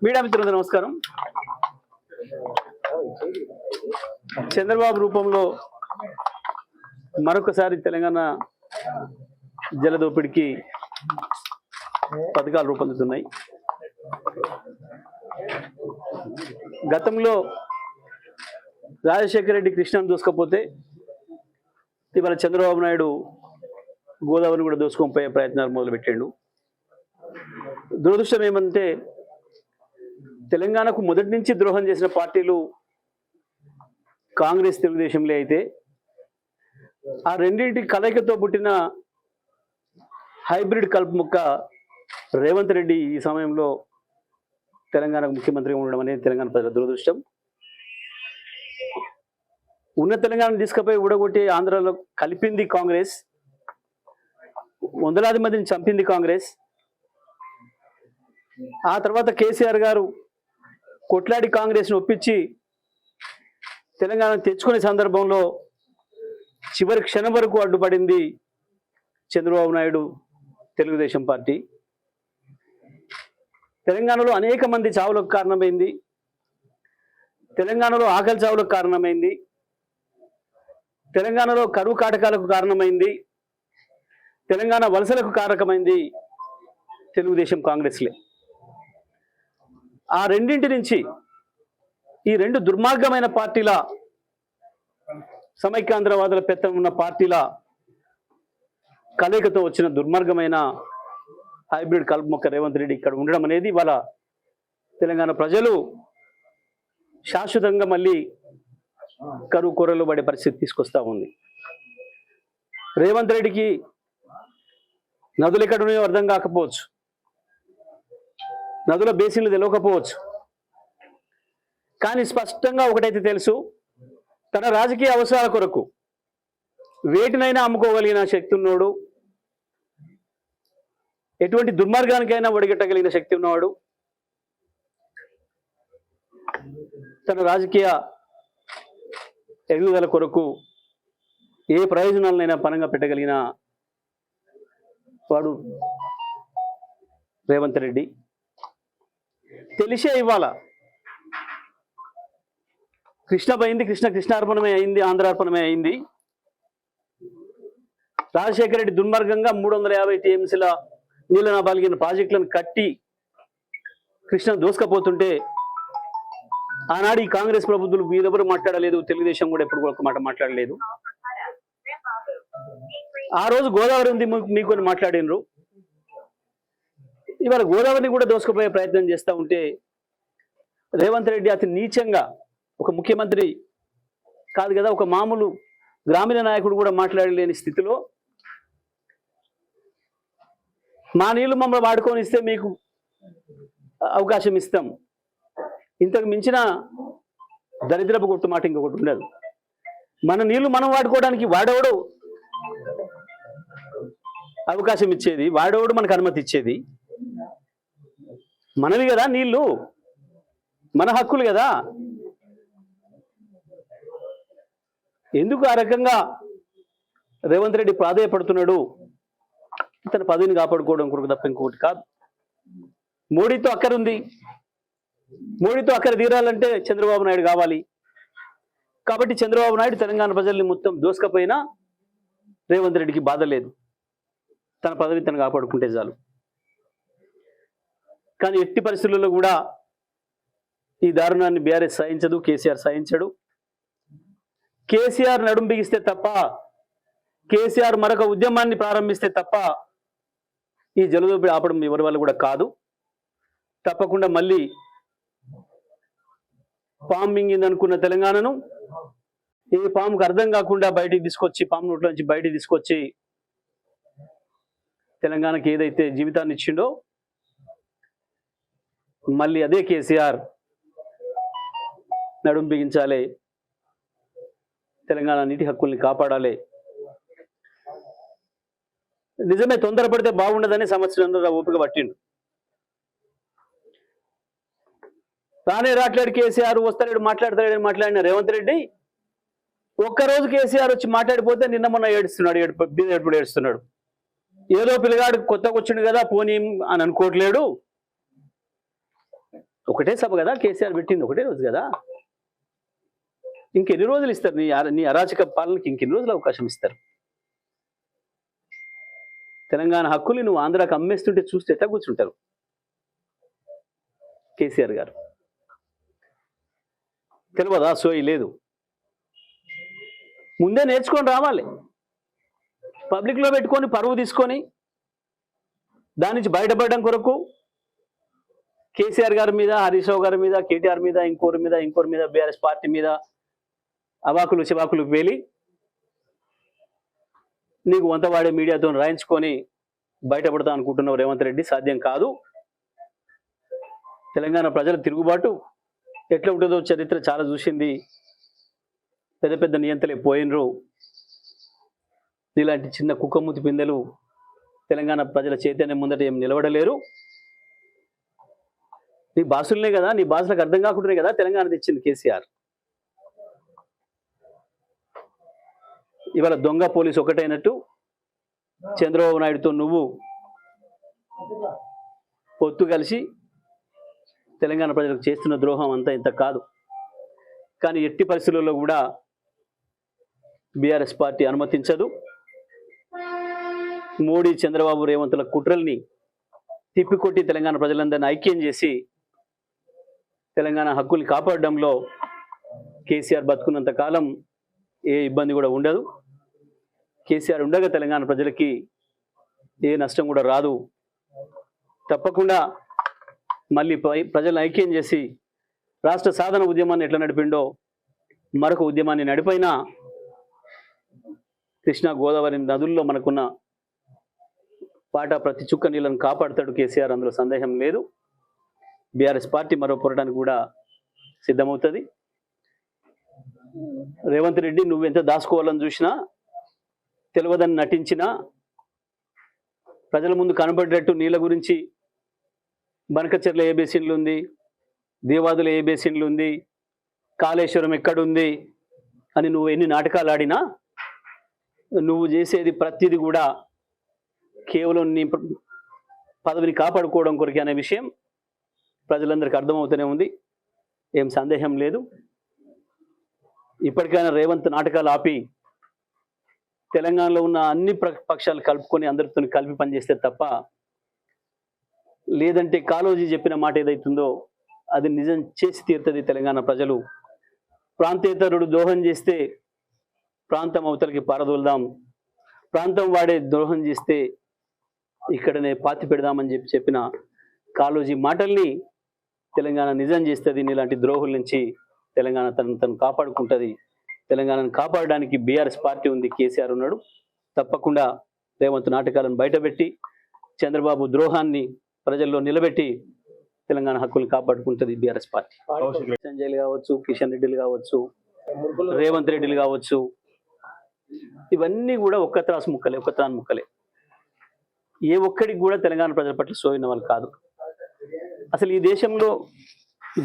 Media మిత్రులకు నమస్కారం. చంద్రబాబు రూపంలో మరొకసారి తెలంగాణ జలదోపిడికి పథకాలు రూపొందుతున్నాయి. గతంలో రాజశేఖర రెడ్డి కృష్ణను దూసుకపోతే ఇవాళ చంద్రబాబు నాయుడు గోదావరిని కూడా దూసుకొని పోయే ప్రయత్నాలు మొదలుపెట్టాడు. దురదృష్టం ఏమంటే తెలంగాణకు మొదటి నుంచి ద్రోహం చేసిన పార్టీలు కాంగ్రెస్, తెలుగుదేశంలే అయితే ఆ రెండింటి కలయికతో పుట్టిన హైబ్రిడ్ కలుపుముక్క రేవంత్ రెడ్డి ఈ సమయంలో తెలంగాణకు ముఖ్యమంత్రిగా ఉండడం అనేది తెలంగాణ ప్రజల దురదృష్టం. ఉన్న తెలంగాణను తీసుకుపోయి ఊడగొట్టి ఆంధ్రాలో కలిపింది కాంగ్రెస్, వందలాది మందిని చంపింది కాంగ్రెస్. ఆ తర్వాత కేసీఆర్ గారు కొట్లాడి కాంగ్రెస్ను ఒప్పించి తెలంగాణ తెచ్చుకునే సందర్భంలో చివరి క్షణం వరకు అడ్డుపడింది చంద్రబాబు నాయుడు, తెలుగుదేశం పార్టీ. తెలంగాణలో అనేక మంది చావులకు కారణమైంది, తెలంగాణలో ఆకలి చావులకు కారణమైంది, తెలంగాణలో కరువు కాటకాలకు కారణమైంది, తెలంగాణ వలసలకు కారకమైంది తెలుగుదేశం, కాంగ్రెస్లే. ఆ రెండింటి నుంచి ఈ రెండు దుర్మార్గమైన పార్టీల, సమైక్యాంధ్రవాదుల పెత్తనం ఉన్న పార్టీల కలయికతో వచ్చిన దుర్మార్గమైన హైబ్రిడ్ కలుపుమొక్క రేవంత్ రెడ్డి ఇక్కడ ఉండడం అనేది ఇవాళ తెలంగాణ ప్రజలు శాశ్వతంగా మళ్ళీ కరువు కూరలు పడే పరిస్థితి తీసుకొస్తా ఉంది. రేవంత్ రెడ్డికి నదులు ఎక్కడున్నాయో అర్థం కాకపోవచ్చు, నదుల బేసిన్లు తెలియకపోవచ్చు, కానీ స్పష్టంగా ఒకటైతే తెలుసు, తన రాజకీయ అవసరాల కొరకు వేటినైనా అమ్ముకోగలిగిన శక్తి ఉన్నవాడు, ఎటువంటి దుర్మార్గానికైనా ఒడిగట్టగలిగిన శక్తి ఉన్నవాడు, తన రాజకీయ ఎదుగుదల కొరకు ఏ ప్రయోజనాలనైనా పరంగా పెట్టగలిగిన వాడు రేవంత్ రెడ్డి. తెలిసే ఇవాళ కృష్ణ పోయింది, కృష్ణార్పణమే అయింది, ఆంధ్రార్పణమే అయింది. రాజశేఖర రెడ్డి దుర్మార్గంగా 350 టీఎంసీల నీళ్ళ బాలిగిన ప్రాజెక్టులను కట్టి కృష్ణ దోసుకపోతుంటే ఆనాడు ఈ కాంగ్రెస్ ప్రభుత్వాలు మీరెవరు మాట్లాడలేదు, తెలుగుదేశం కూడా ఎప్పుడు ఒక మాట మాట్లాడలేదు. ఆ రోజు గోదావరి ఉంది మీకు అని మాట్లాడినరు, ఇవాళ గోదావరిని కూడా దోసుకుపోయే ప్రయత్నం చేస్తూ ఉంటే రేవంత్ రెడ్డి అతి నీచంగా, ఒక ముఖ్యమంత్రి కాదు కదా, ఒక మామూలు గ్రామీణ నాయకుడు కూడా మాట్లాడలేని స్థితిలో మా నీళ్లు మమ్మల్ని వాడుకొని ఇస్తే మీకు అవకాశం ఇస్తాం, ఇంతకు మించిన దరిద్రపు కొట్టు మాట ఇంకొకటి ఉండదు. మన నీళ్లు మనం వాడుకోవడానికి వాడేవాడు అవకాశం ఇచ్చేది, వాడేవాడు మనకు అనుమతి ఇచ్చేది. మనవి కదా నీళ్లు, మన హక్కులు కదా. ఎందుకు ఆ రకంగా రేవంత్ రెడ్డి ప్రాధేయపడుతున్నాడు? తన పదవిని కాపాడుకోవడం కొరకు తప్ప ఇంకొకటి కాదు. మోడీతో అక్కరుంది, మోడీతో అక్కర తీరాలంటే చంద్రబాబు నాయుడు కావాలి. కాబట్టి చంద్రబాబు నాయుడు తెలంగాణ ప్రజల్ని మొత్తం దోసుకపోయినా రేవంత్ రెడ్డికి బాధ లేదు, తన పదవిని తను కాపాడుకుంటే చాలు. కానీ ఎట్టి పరిస్థితుల్లో కూడా ఈ దారుణాన్ని బీఆర్ఎస్ సహించదు, కేసీఆర్ సహించడు. కేసీఆర్ నడుం బిగిస్తే తప్ప, కేసీఆర్ మరొక ఉద్యమాన్ని ప్రారంభిస్తే తప్ప ఈ జలదోపిడి ఆపడం ఎవరి వల్ల కూడా కాదు. తప్పకుండా మళ్ళీ పాము మింగిందనుకున్న తెలంగాణను ఏ పాముకు అర్థం కాకుండా బయటికి తీసుకొచ్చి, పాము నోట్ల నుంచి బయటికి తీసుకొచ్చి తెలంగాణకి ఏదైతే జీవితాన్ని ఇచ్చిండో మళ్ళీ అదే కేసీఆర్ నడుం బిగించాలి, తెలంగాణ నీటి హక్కుల్ని కాపాడాలి. నిజమే తొందరపడితే బాగుండదని సంవత్సరంలో ఓపిక పట్టిండు. తానే రాట్లాడు కేసీఆర్, వస్తాడు మాట్లాడతాడని మాట్లాడిన రేవంత్ రెడ్డి ఒక్కరోజు కేసీఆర్ వచ్చి మాట్లాడిపోతే నిన్న మొన్న ఏడుస్తున్నాడు, ఎప్పుడు ఏడుస్తున్నాడు. ఏదో పిల్లగాడు కొత్తగా వచ్చిండు కదా పోనీ అని అనుకోవట్లేడు. ఒకటే సభ కదా కేసీఆర్ పెట్టింది, ఒకటే రోజు కదా. ఇంకెన్ని రోజులు ఇస్తారు నీ అరాచక పాలనకి? ఇంకెన్ని రోజులు అవకాశం ఇస్తారు? తెలంగాణ హక్కుల్ని నువ్వు ఆంధ్రాకి అమ్మేస్తుంటే చూస్తే ఎట్లా కూర్చుంటారు కేసీఆర్ గారు? తెలియదా? సోయి లేదు. ముందే నేర్చుకొని రావాలి. పబ్లిక్లో పెట్టుకొని పరువు తీసుకొని దాని నుంచి బయటపడడం కొరకు కేసీఆర్ గారి మీద, హరీష్ రావు గారి మీద, కేటీఆర్ మీద, ఇంకోరి మీద బీఆర్ఎస్ పార్టీ మీద అవాకులు చివాకులు వేలి నీకు వంతవాడే మీడియాతో రాయించుకొని బయటపడతా అనుకుంటున్నావు రేవంత్ రెడ్డి. సాధ్యం కాదు. తెలంగాణ ప్రజల తిరుగుబాటు ఎట్లా ఉంటుందో చరిత్ర చాలా చూసింది. పెద్ద పెద్ద నియంతలే పోయినరు. ఇలాంటి చిన్న కుక్కమూతి పిందెలు తెలంగాణ ప్రజల చైతన్యం ముందట ఏం నిలబడలేరు. నీ భాషలనే కదా, నీ భాషలకు అర్థం కాకుండానే కదా తెలంగాణ తెచ్చింది కేసీఆర్. ఇవాళ దొంగ పోలీసు ఒకటైనట్టు చంద్రబాబు నాయుడుతో నువ్వు పొత్తు కలిసి తెలంగాణ ప్రజలకు చేస్తున్న ద్రోహం అంతా ఇంత కాదు. కానీ ఎట్టి పరిస్థితుల్లో కూడా బీఆర్ఎస్ పార్టీ అనుమతించదు. మోడీ, చంద్రబాబు, రేవంతుల కుట్రల్ని తిప్పికొట్టి తెలంగాణ ప్రజలందరినీ ఐక్యం చేసి తెలంగాణ హక్కుల్ని కాపాడడంలో కేసీఆర్ బతుకున్నంత కాలం ఏ ఇబ్బంది కూడా ఉండదు. కేసీఆర్ ఉండగా తెలంగాణ ప్రజలకి ఏ నష్టం కూడా రాదు. తప్పకుండా మళ్ళీ ప్రజలను ఐక్యం చేసి రాష్ట్ర సాధన ఉద్యమాన్ని ఎట్లా నడిపిండో మరొక ఉద్యమాన్ని నడిపైనా కృష్ణా, గోదావరి నదుల్లో మనకున్న పాట ప్రతి చుక్క నీళ్ళను కాపాడుతాడు కేసీఆర్, అందులో సందేహం లేదు. బీఆర్ఎస్ పార్టీ మరో పోరాటానికి కూడా సిద్ధమవుతుంది. రేవంత్ రెడ్డి నువ్వెంత దాచుకోవాలని చూసినా, తెలియదని నటించినా, ప్రజల ముందు కనబడేటట్టు నీళ్ళ గురించి బనకచెర్ల ఏ బేసిన్లు ఉంది, దేవాదుల ఏ బేసిన్లు ఉంది, కాళేశ్వరం ఎక్కడుంది అని నువ్వు ఎన్ని నాటకాలు ఆడినా నువ్వు చేసేది ప్రతిదీ కూడా కేవలం నీ పదవిని కాపాడుకోవడం కొరకే అనే విషయం ప్రజలందరికీ అర్థమవుతూనే ఉంది. ఏం సందేహం లేదు. ఇప్పటికైనా రేవంత్ నాటకాలు ఆపి తెలంగాణలో ఉన్న అన్ని పక్షాలు కలుపుకొని అందరితో కలిపి పనిచేస్తే తప్ప, లేదంటే కాళోజీ చెప్పిన మాట ఏదైతుందో అది నిజం చేసి తీరుతుంది తెలంగాణ ప్రజలు. ప్రాంతేతరుడు ద్రోహం చేస్తే ప్రాంతం అవతలకి పారదోలుదాం, ప్రాంతం వాడే ద్రోహం చేస్తే ఇక్కడనే పాతి పెడదామని చెప్పిన కాళోజీ మాటల్ని తెలంగాణ నిజం చేస్తుంది. ఇలాంటి ద్రోహుల నుంచి తెలంగాణ తను కాపాడుకుంటుంది. తెలంగాణను కాపాడడానికి బీఆర్ఎస్ పార్టీ ఉంది, కేసీఆర్ ఉన్నాడు. తప్పకుండా రేవంత్ నాటకాలను బయటపెట్టి చంద్రబాబు ద్రోహాన్ని ప్రజల్లో నిలబెట్టి తెలంగాణ హక్కుల్ని కాపాడుకుంటుంది బీఆర్ఎస్ పార్టీ. సంజయ్లు కావచ్చు, కిషన్ రెడ్డిలు కావచ్చు, రేవంత్ రెడ్డిలు కావచ్చు, ఇవన్నీ కూడా ఒక్క త్రాసు ముక్కలే. ఏ ఒక్కడికి కూడా తెలంగాణ ప్రజల పట్ల సోయిన వాళ్ళు కాదు. అసలు ఈ దేశంలో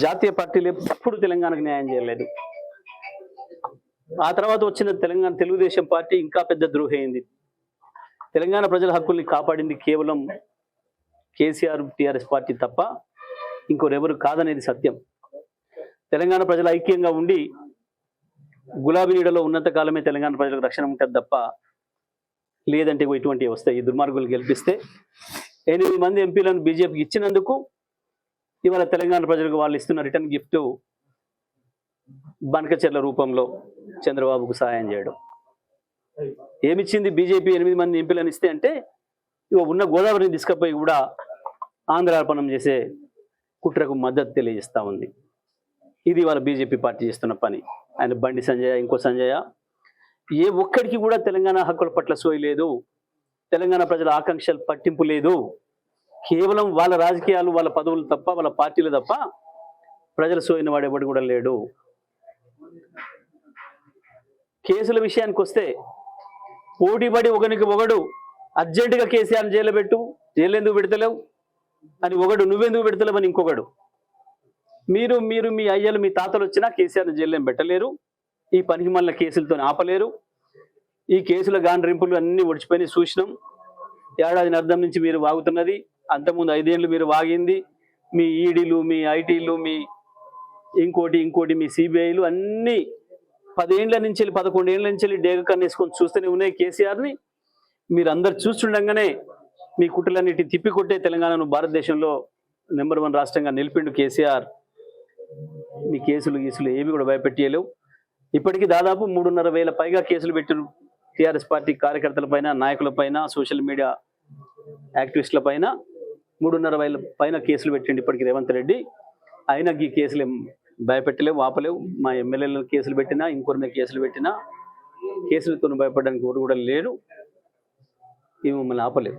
జాతీయ పార్టీలు ఎప్పుడు తెలంగాణకు న్యాయం చేయలేదు. ఆ తర్వాత వచ్చిన తెలుగుదేశం పార్టీ ఇంకా పెద్ద ద్రోహి అయింది. తెలంగాణ ప్రజల హక్కుల్ని కాపాడింది కేవలం కేసీఆర్, టీఆర్ఎస్ పార్టీ తప్ప ఇంకోరెవరు కాదనేది సత్యం. తెలంగాణ ప్రజలు ఐక్యంగా ఉండి గులాబీ నీడలో ఉన్నంత కాలమే తెలంగాణ ప్రజలకు రక్షణ ఉంటుంది తప్ప, లేదంటే ఇటువంటివి వస్తాయి. ఈ దుర్మార్గులు గెలిపిస్తే 8 మంది ఎంపీలను బీజేపీకి ఇచ్చినందుకు ఇవాళ తెలంగాణ ప్రజలకు వాళ్ళు ఇస్తున్న రిటర్న్ గిఫ్ట్ బనకచెర్ల రూపంలో చంద్రబాబుకు సహాయం చేయడం. ఏమిచ్చింది బీజేపీ? 8 మంది ఎంపీలను ఇస్తే అంటే ఇవ ఉన్న గోదావరిని తీసుకుపోయి కూడా ఆంధ్రార్పణం చేసే కుట్రకు మద్దతు తెలియజేస్తూ ఉంది. ఇది వాళ్ళ బీజేపీ పార్టీ చేస్తున్న పని. ఆయన బండి సంజయ్, ఇంకో సంజయ్, ఏ ఒక్కడికి కూడా తెలంగాణ హక్కుల పట్ల సోయి లేదు. తెలంగాణ ప్రజల ఆకాంక్షలు పట్టింపు లేదు. కేవలం వాళ్ళ రాజకీయాలు, వాళ్ళ పదవులు తప్ప, వాళ్ళ పార్టీలు తప్ప ప్రజలు సోయిన వాడు ఎవడు కూడా లేడు. కేసుల విషయానికి వస్తే పోటీపడి ఒకడు అర్జెంటుగా కేసీఆర్ని జైలు పెట్టు, జైలు ఎందుకు పెడతలేవు అని ఒకడు, నువ్వెందుకు పెడతలేవు అని ఇంకొకడు. మీరు మీ అయ్యలు, మీ తాతలు వచ్చినా కేసీఆర్ని జైలు పెట్టలేరు. ఈ పనికి మళ్ళీ కేసులతో ఆపలేరు. ఈ కేసుల గాండ్రింపులు అన్నీ ఒడిచిపోయి చూసినాం. ఏడాది అర్థం నుంచి మీరు వాగుతున్నది, అంతకుముందు 5 ఏళ్ళు మీరు వాగింది, మీ ఈడీలు, మీ ఐటీలు, మీ ఇంకోటి మీ సిబిఐలు అన్నీ 10 ఏళ్ల నుంచి 11 ఏళ్ల నుంచి డేగ కన్నేసుకొని చూస్తూనే ఉన్నాయి కేసీఆర్ని. మీరు అందరు చూస్తుండగానే మీ కుట్రలన్నిటి తిప్పికొట్టే తెలంగాణను భారతదేశంలో నెంబర్ 1 రాష్ట్రంగా నిలిపిండు కేసీఆర్. మీ కేసులు ఏవి కూడా భయపెట్టలేవు. ఇప్పటికీ దాదాపు 3,500 పైగా కేసులు పెట్టిన టీఆర్ఎస్ పార్టీ కార్యకర్తలపైన, నాయకులపైన, సోషల్ మీడియా యాక్టివిస్టులపైన 3,500 పైన కేసులు పెట్టిండు ఇప్పటికి రేవంత్ రెడ్డి. అయినా ఈ కేసులు ఏం భయపెట్టలేవు, ఆపలేవు. మా ఎమ్మెల్యేలను కేసులు పెట్టినా, ఇంకొన్ని కేసులు పెట్టినా కేసులతో భయపడడానికి ఎవరు కూడా లేడు. ఇవి మమ్మల్ని ఆపలేవు.